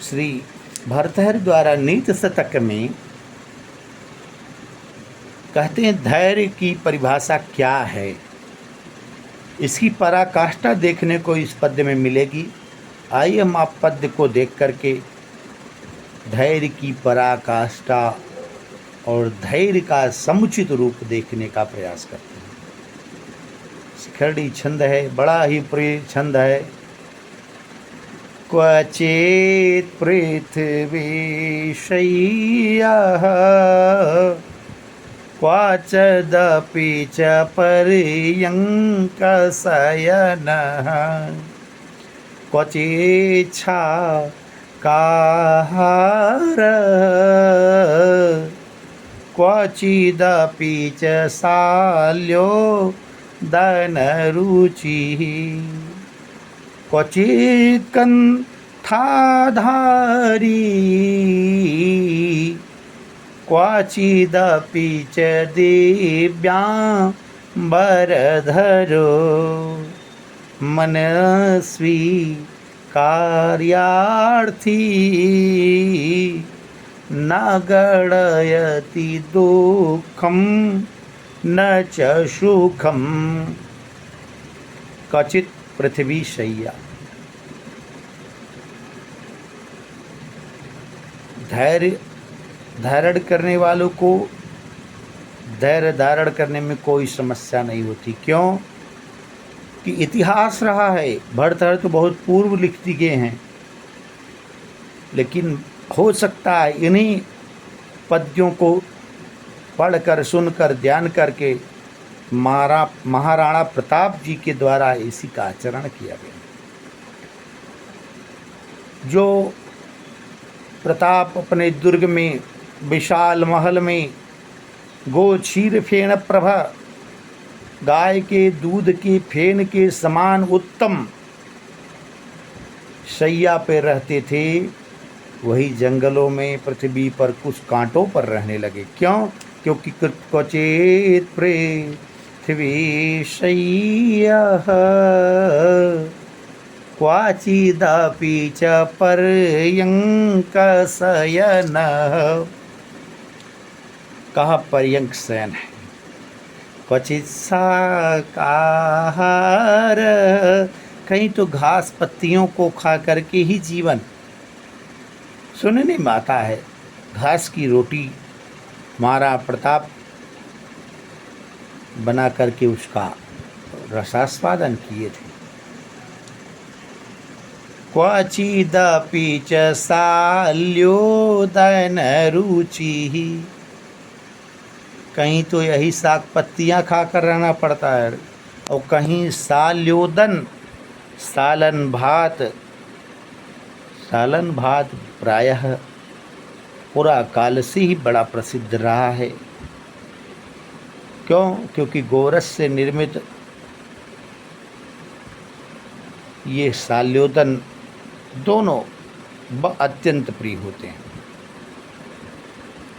श्री भर्तृहरि द्वारा नीति शतक में कहते हैं धैर्य की परिभाषा क्या है। इसकी पराकाष्ठा देखने को इस पद्य में मिलेगी। आइए हम आप पद्य को देख करके धैर्य की पराकाष्ठा और धैर्य का समुचित रूप देखने का प्रयास करते हैं। शिखरड़ी छंद है, बड़ा ही प्रिय छंद है। क्वचित् पृथ्वी शय्याः क्वचिदपि च पर्यङ्कशयनः क्वचिच्छाकाहारः क्वचिदपि च शाल्योदनरुचिः क्वचित् कण्ठाधारी क्वचिदपि च दिव्याम्बरधरो मनस्वी कार्यार्थी न गणयति दुःखं न च सुखं। क्वचित् पृथ्वी शय्या। धैर्य धारण करने वालों को धैर्य धारण करने में कोई समस्या नहीं होती। क्यों कि इतिहास रहा है। भर्तृहरि तो बहुत पूर्व लिख दिए हैं, लेकिन हो सकता है इन्हीं पद्यों को पढ़कर सुनकर ध्यान करके महाराणा प्रताप जी के द्वारा इसी का आचरण किया गया। जो प्रताप अपने दुर्ग में विशाल महल में गो क्षीर फेन प्रभा, गाय के दूध के फेन के समान उत्तम शैया पे रहते थे, वही जंगलों में पृथ्वी पर कुछ कांटों पर रहने लगे। क्यों? क्योंकि क्वचित् पृथ्वी शय्याः क्वचिदपि च पर्यङ्कशयनः। कहा पर्यंक शयन है। क्वचित् शाकाहार, कहीं तो घास पत्तियों को खा करके ही जीवन सुनने में आता है। घास की रोटी महाराणा प्रताप बना करके उसका रसास्वादन किए थे। क्वचिदपि च शाल्योदनरुचिः, कहीं तो यही साग पत्तियाँ खाकर रहना पड़ता है, और कहीं शाल्योदन सालन भात प्रायः पूरा काल से ही बड़ा प्रसिद्ध रहा है। क्यों? क्योंकि गोरस से निर्मित ये शाल्योदन दोनों अत्यंत प्रिय होते हैं।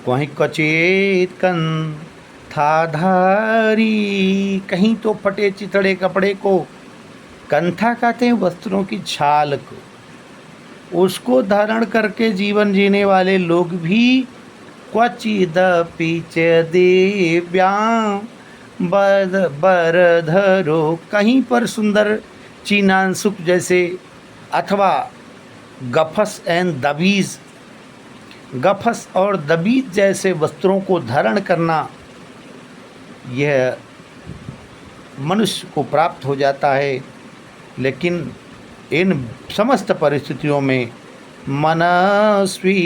कहीं क्वचित् कंठाधारी, कहीं तो फटे चिथड़े कपड़े को कंथा कहते हैं, वस्त्रों की छाल को, उसको धारण करके जीवन जीने वाले लोग भी क्वचिदपि च दिव्याम्बरधरो, कहीं पर सुंदर चीनांशुक जैसे अथवा गफस और दबीज जैसे वस्त्रों को धारण करना यह मनुष्य को प्राप्त हो जाता है। लेकिन इन समस्त परिस्थितियों में मनस्वी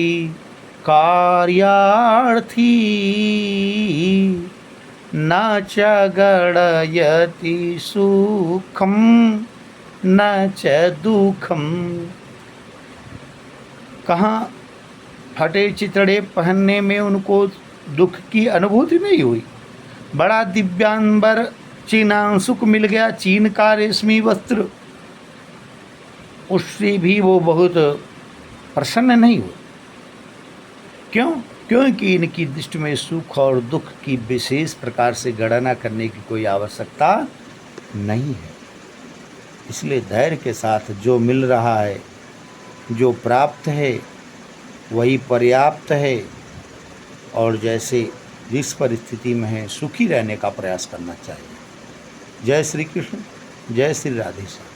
कार्यार्थी न च गणयति सुखम न च दुखम। कहाँ फटे चितड़े पहनने में उनको दुख की अनुभूति नहीं हुई। बड़ा दिव्यांबर चीनांशुक मिल गया, चीन का रेशमी वस्त्र, उससे भी वो बहुत प्रसन्न नहीं हुए। क्यों? क्योंकि इनकी दृष्टि में सुख और दुख की विशेष प्रकार से गणना करने की कोई आवश्यकता नहीं है। इसलिए धैर्य के साथ जो मिल रहा है जो प्राप्त है वही पर्याप्त है, और जैसे जिस परिस्थिति में है सुखी रहने का प्रयास करना चाहिए। जय श्री कृष्ण, जय श्री राधे श्याम।